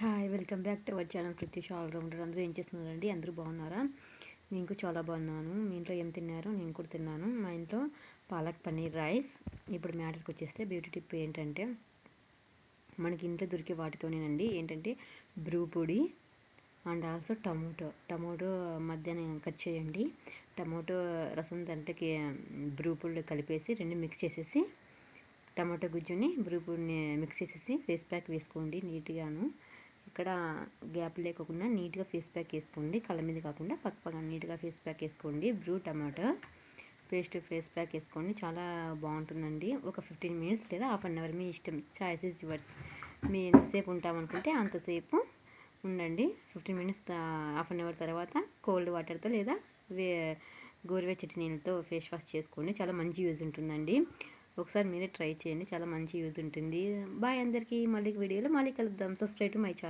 Hi welcome back to our channel Pratyusha allrounder. అందరూ ఏం చేస్తున్నారండి? అందరూ బాగున్నారా? నేను కూడా చాలా బాగున్నాను. మీ ఇంట్లో ఏం తిన్నారు? నేను కూడా తిన్నాను. మా ఇంట్లో పాలక్ పన్నీర్ రైస్. ఇప్పుడు మ్యాటర్కి వచ్చేస్తే బ్యూటీ టిప్ ఏంటంటే మనకి ఇంట్లో దొరికే వాటితోనేనండి. ఏంటంటే బ్రూ పొడి అండ్ ఆల్సో టమోటో మధ్యాహ్నం కట్ చేయండి. టమోటో రసం దాంట్లోకి బ్రూ పొడి కలిపేసి రెండు మిక్స్ చేసేసి టమాటో గుజ్జుని బ్రూ పొడిని మిక్స్ చేసేసి ఫేస్ ప్యాక్ వేసుకోండి. నీట్గాను ఇక్కడ గ్యాప్ లేకుండా నీట్గా ఫేస్ ప్యాక్ వేసుకోండి. కళ్ళ మీద కాకుండా పక్కన నీట్గా ఫేస్ ప్యాక్ వేసుకోండి. బ్రూ టమాటో పేస్ట్ ఫేస్ ప్యాక్ వేసుకోండి. చాలా బాగుంటుందండి. ఒక 15 మినిట్స్ లేదా హాఫ్ అన్ అవర్ మీ ఇష్టం. Choice is yours. మీ ఎంతసేపు ఉంటామనుకుంటే అంతసేపు ఉండండి. 15 మినిట్స్ హాఫ్ అన్ అవర్ తర్వాత కోల్డ్ వాటర్తో లేదా గోరువెచ్చటి నీళ్ళతో ఫేస్ వాష్ చేసుకోండి. చాలా మంచి యూజ్ ఉంటుందండి. ఒకసారి మీరే ట్రై చేయండి. చాలా మంచి యూజ్ ఉంటుంది. బాయ్ అందరికీ. మళ్ళీ వీడియోలో మళ్ళీ కలుద్దాం. Subscribe to my channel.